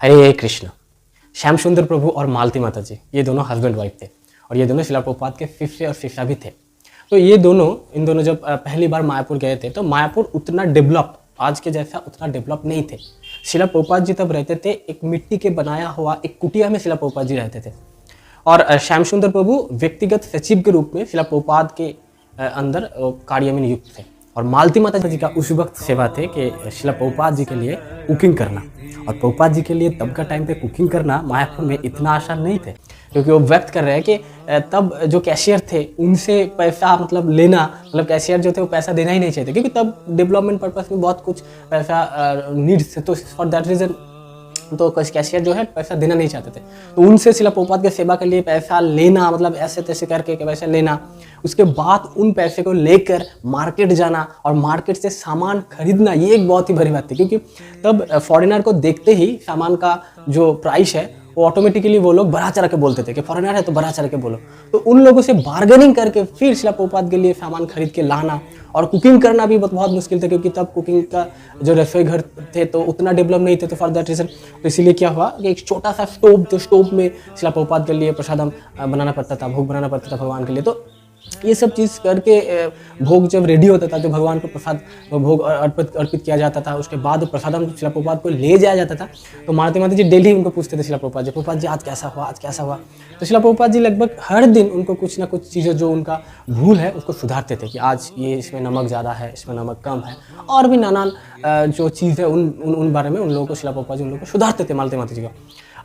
हरे कृष्ण। श्याम सुंदर प्रभु और मालती माता जी ये दोनों हस्बैंड वाइफ थे और ये दोनों शिला प्रभुपाद के शिष्य और शिष्या भी थे। तो इन दोनों जब पहली बार मायापुर गए थे तो मायापुर उतना डेवलप आज के जैसा उतना डेवलप नहीं थे। शिला प्रभुपाद जी तब रहते थे एक मिट्टी के बनाया हुआ एक कुटिया में शिला प्रभुपाद जी रहते थे और श्याम सुंदर प्रभु व्यक्तिगत सचिव के रूप में शिला प्रभुपाद के अंदर कार्य में नियुक्त थे और मालती माता जी का उस वक्त सेवा थे कि शिला प्रभुपाद जी के लिए कुकिंग करना। और प्रभुपाद जी के लिए तब का टाइम पे कुकिंग करना मायापुर में इतना आसान नहीं थे, क्योंकि वो व्यक्त कर रहे हैं कि तब जो कैशियर थे उनसे पैसा मतलब लेना, मतलब कैशियर जो थे वो पैसा देना ही नहीं चाहते, क्योंकि तब डेवलपमेंट पर्पस में बहुत कुछ पैसा नीड्स थे। तो फॉर दैट रीज़न तो कैशियर जो है पैसा देना नहीं चाहते थे, तो उनसे शिला प्रभुपाद के सेवा के लिए पैसा लेना, मतलब ऐसे तैसे करके पैसा लेना, उसके बाद उन पैसे को लेकर मार्केट जाना और मार्केट से सामान खरीदना, ये एक बहुत ही बड़ी बात थी। क्योंकि तब फॉरेनर को देखते ही सामान का जो प्राइस है वो ऑटोमेटिकली वो लोग बढ़ा चढ़ा के बोलते थे कि फॉरेनर है तो बढ़ा चढ़ा के बोलो। तो उन लोगों से बार्गेनिंग करके फिर शिला प्रभुपाद के लिए सामान खरीद के लाना और कुकिंग करना भी बहुत मुश्किल था, क्योंकि तब कुकिंग का जो रसोई घर थे तो उतना डेवलप नहीं थे। तो फॉर दैट रीजन तो इसीलिए क्या हुआ कि एक छोटा सा स्टोव, तो स्टोव में शिला प्रभुपाद के लिए प्रसादम बनाना पड़ता था, भोग बनाना पड़ता था भगवान के लिए। तो ये सब चीज़ करके भोग जब रेडी होता था जो भगवान को प्रसाद भोग अर्पित किया जाता था, उसके बाद प्रसादम शिला प्रभुपाद को ले जाया जाता था। तो मालती माता जी डेली उनको पूछते थे शिला प्रभुपाद जी आज कैसा हुआ, आज कैसा हुआ। तो शिला प्रभुपाद जी लगभग हर दिन उनको कुछ ना कुछ चीज़ें जो उनका भूल है उसको सुधारते थे कि आज ये इसमें नमक ज़्यादा है, इसमें नमक कम है, और भी नाना जो चीज़ है उन बारे में उन लोगों को शिला प्रभुपाद जी उन लोगों को सुधारते थे मालती माता जी का।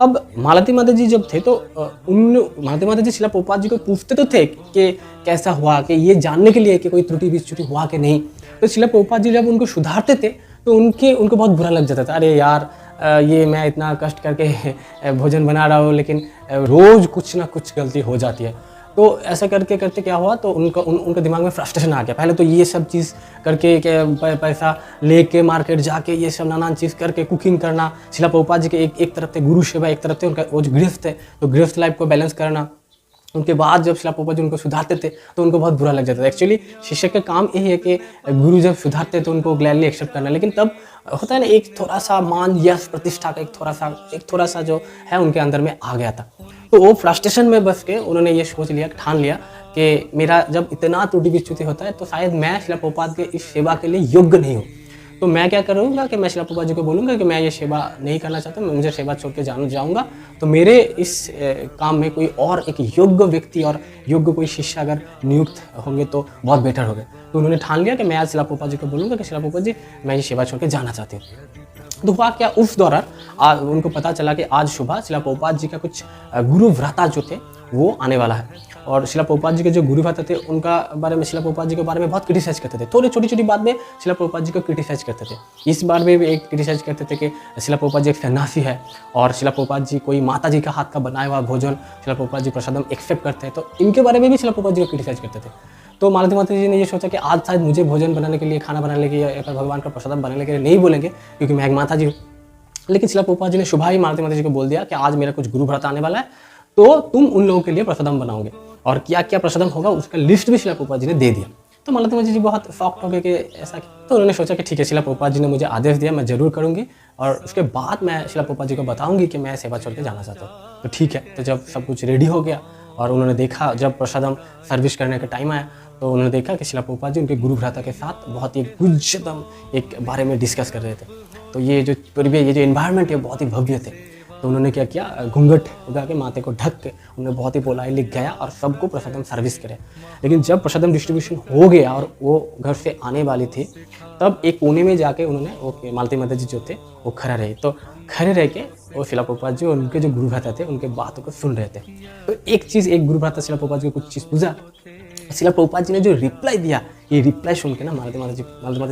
अब मालती माता जी जब थे तो मालती माता जी शिला प्रभुपाद जी को पूछते तो थे कि कैसा हुआ, कि ये जानने के लिए कि कोई त्रुटि विच्युति हुआ कि नहीं। तो शिला प्रभुपाद जी जब उनको सुधारते थे तो उनको बहुत बुरा लग जाता था, अरे यार ये मैं इतना कष्ट करके भोजन बना रहा हूँ लेकिन रोज़ कुछ ना कुछ गलती हो जाती है। तो ऐसा करते क्या हुआ तो उनके दिमाग में फ्रस्ट्रेशन आ गया। पहले तो ये सब चीज़ करके पैसा लेके मार्केट जाके ये सब नाना चीज़ करके कुकिंग करना, शिला प्रभुपाद जी के एक तरफ थे गुरु सेवा, एक तरफ थे उनका वो जो गृहस्थ थे तो गृहस्थ लाइफ को बैलेंस करना। उनके बाद जब शिला प्रभुपाद जी उनको सुधारते थे तो उनको बहुत बुरा लग जाता था। एक्चुअली शिष्य का काम यही है कि गुरु जब सुधारते तो उनको ग्लैडली एक्सेप्ट करना, लेकिन तब होता है ना एक थोड़ा सा मान यश प्रतिष्ठा का एक थोड़ा सा जो है उनके अंदर में आ गया था। तो वो फ्रस्ट्रेशन में बस के उन्होंने ये सोच लिया, ठान लिया कि मेरा जब इतना त्रुटि विच्युति होता है तो शायद मैं शिला प्रभुपाद के इस सेवा के लिए योग्य नहीं हूँ। तो मैं क्या करूँगा कि मैं शिला प्रभुपाद जी को बोलूँगा कि मैं ये सेवा नहीं करना चाहता, मैं मुझे सेवा छोड़ के जाऊँगा, तो मेरे इस काम में कोई और एक योग्य व्यक्ति और योग्य कोई शिष्य अगर नियुक्त होंगे तो बहुत बेटर होगा। तो उन्होंने ठान लिया कि मैं आज शिला प्रभुपाद जी को बोलूँगा कि शिला प्रभुपाद जी मैं ये सेवा छोड़ के जाना चाहती हूँ। तो हुआ क्या, उस दौरान उनको पता चला कि आज सुबह शिला प्रभुपाद जी का कुछ गुरु व्रता जो थे वो आने वाला है। और शिला प्रभुपाद जी के जो गुरु व्रता थे उनका बारे में शिला प्रभुपाद जी के बारे में बहुत क्रिटिसाइज करते थे, थोड़ी छोटी बात में शिला प्रभुपाद जी को क्रिटिसाइज करते थे। इस बार में भी एक क्रिटिसाइज करते थे कि शिला प्रभुपाद जी एक सन्यासी है और शिला प्रभुपाद जी कोई माता जी का हाथ का बनाया हुआ भोजन शिला प्रभुपाद जी प्रसादम एक्सेप्ट करते हैं, तो इनके बारे में भी शिला प्रभुपाद जी को क्रिटिसाइज करते थे। तो मालती माता जी ने ये सोचा कि आज शायद मुझे भोजन बनाने के लिए, खाना बनाने के लिए, भगवान का प्रसादम बनाने के लिए नहीं बोलेंगे क्योंकि मैं एक माता जी हूँ। लेकिन शिला प्रभुपाद जी ने सुबह ही मालती माता जी को बोल दिया कि आज मेरा कुछ गुरु व्रत आने वाला है तो तुम उन लोगों के लिए प्रसादम बनाओगे, और क्या क्या प्रसादम होगा उसका लिस्ट भी शिला प्रभुपाद जी ने दे दिया। तो मालती माता जी बहुत शॉक्ड हो गए कि ऐसा, तो उन्होंने सोचा कि ठीक है शिला प्रभुपाद जी ने मुझे आदेश दिया, मैं जरूर करूँगी और उसके बाद मैं शिला प्रभुपाद जी को बताऊँगी कि मैं सेवा छोड़ के जाना चाहता हूँ। तो ठीक है, तो जब सब कुछ रेडी हो गया और उन्होंने देखा, जब प्रसादम सर्विस करने का टाइम आया तो उन्होंने देखा कि शिला प्रभुपाद जी उनके गुरु भ्राता के साथ बहुत ही गुज्जतम एक बारे में डिस्कस कर रहे थे। तो ये जो परिवेश, ये जो एनवायरनमेंट है बहुत ही भव्य थे। तो उन्होंने क्या किया, घूंघट उगा के माथे को ढक के उन्होंने बहुत ही पोलाइटली गया और सबको प्रसादम सर्विस करे। लेकिन जब प्रसादम डिस्ट्रीब्यूशन हो गया और वो घर से आने वाली थी तब एक कोने में जाके उन्होंने वो मालती माता जी जो थे वो खड़ा रहे। तो खड़े रह के वो शिला प्रभुपाद जी और उनके जो गुरु भ्राता थे उनके बातों को सुन रहे थे। तो एक गुरु भ्राता शिला प्रभुपाद जी को कुछ चीज़ पूछा, शिला प्रभुपाद जी ने जो रिप्लाई दिया, ये रिप्लाई सुन के ना मालती माता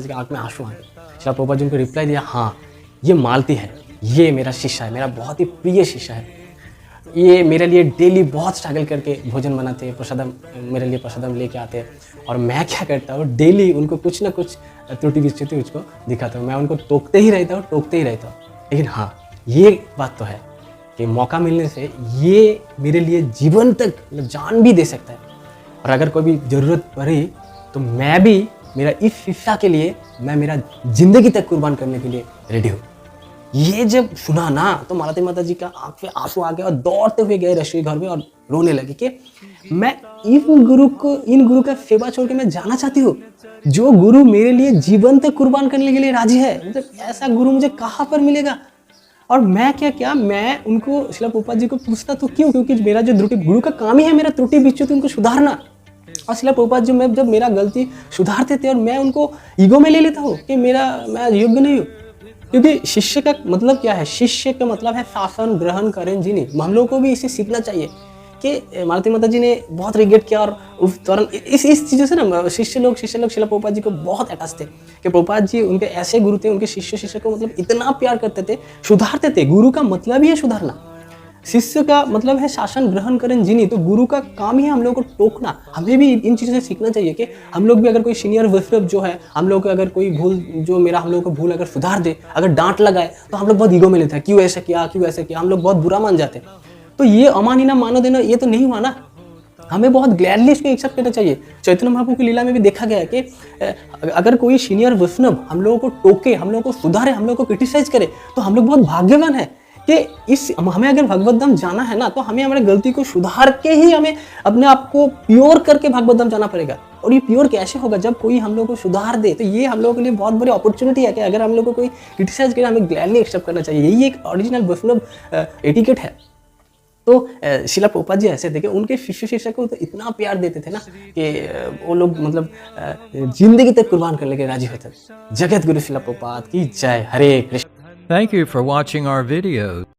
जी के आँख में आंसू आ गए। शिला प्रभुपाद जी उनको रिप्लाई दिया, हाँ ये मालती है, ये मेरा शिष्य है, मेरा बहुत ही प्रिय शिष्य है, ये मेरे लिए डेली बहुत स्ट्रगल करके भोजन बनाते हैं, प्रसादम मेरे लिए प्रसादम लेके आते हैं, और मैं क्या करता हूँ डेली उनको कुछ ना कुछ त्रुटि विच्युति उसको दिखाता हूँ, मैं उनको टोकते ही रहता हूँ। लेकिन हाँ ये बात तो है कि मौका मिलने से ये मेरे लिए जीवन तक मतलब जान भी दे सकता है, और अगर कोई भी ज़रूरत पड़ी तो मैं भी मेरा इस शिक्षा के लिए मैं मेरा ज़िंदगी तक कुर्बान करने के लिए रेडी हूँ। ये जब सुना ना तो मालती माता जी का आंख पे आंसू आ गया और दौड़ते हुए गए रसोई घर में और रोने लगे कि मैं इन गुरु का सेवा छोड़ के मैं जाना चाहती हूँ। जो गुरु मेरे लिए जीवन तक कुर्बान करने के लिए राजी है, मतलब ऐसा गुरु मुझे कहाँ पर मिलेगा। और मैं क्या मैं उनको शिला प्रभुपाद जी को पूछता तो क्यों, क्योंकि मेरा जो त्रुटि, गुरु का काम ही है मेरा त्रुटि बिच्युति उनको सुधारना। और शिला प्रभुपाद जी मैं जब मेरा गलती सुधारते थे और मैं उनको ईगो में ले लेता हूँ कि मैं योग्य नहीं हूँ। क्योंकि शिष्य का मतलब क्या है, शिष्य का मतलब है शासन ग्रहण करें जिन्हें। हम लोग को भी इसे सीखना चाहिए कि मालती माता जी ने बहुत रिग्रेट किया और उस दौरान इस चीज़ों से ना शिष्य लोग शिला प्रभुपाद जी को बहुत अटैच थे कि प्रभुपाद जी उनके ऐसे गुरु थे, उनके शिष्य को मतलब इतना प्यार करते थे, सुधारते थे। गुरु का मतलब ही है सुधारना, शिष्य का मतलब है शासन ग्रहण करें जिन्हें। तो गुरु का काम ही है हम लोग को टोकना। हमें भी इन चीज़ों से सीखना चाहिए कि हम लोग भी अगर कोई सीनियर वैष्णव जो है, हम लोग को अगर कोई भूल जो मेरा हम लोग को भूल अगर सुधार दे, अगर डांट लगाए तो हम लोग बहुत ईगो में लेते हैं, क्यों ऐसा किया, हम लोग बहुत बुरा मान जाते हैं। तो ये अमानिना मानो देना ये तो नहीं हुआ ना, हमें बहुत ग्लैडली इसको एक्सेप्ट करना चाहिए। चैतन्य महाप्रभु की लीला में भी देखा गया है कि अगर कोई सीनियर वैष्णव हम लोगों को टोके, हम लोगों को सुधारे, हम लोगों को क्रिटिसाइज करे तो हम लोग बहुत भाग्यवान है कि हमें अगर भगवत धाम जाना है ना तो हमें हमारे गलती को सुधार के ही हमें अपने आप को प्योर करके भगवत धाम जाना पड़ेगा। और ये प्योर कैसे होगा, जब कोई हम लोग को सुधार दे। तो ये हम लोगों के लिए बहुत बड़ी अपॉर्चुनिटी है कि अगर हम लोग को कोई क्रिटिसाइज करे हमें ग्लैडली एक्सेप्ट करना चाहिए। यही एक ओरिजिनल वैष्णव एटिकेट है। तो शिला प्रभुपाद जी ऐसे थे कि उनके शिष्य को तो इतना प्यार देते थे ना कि वो लोग मतलब जिंदगी तक कुर्बान करने के राजी होते थे। जगत गुरु शिला प्रभुपाद की जय। हरे Krishna. Thank you for watching our videos.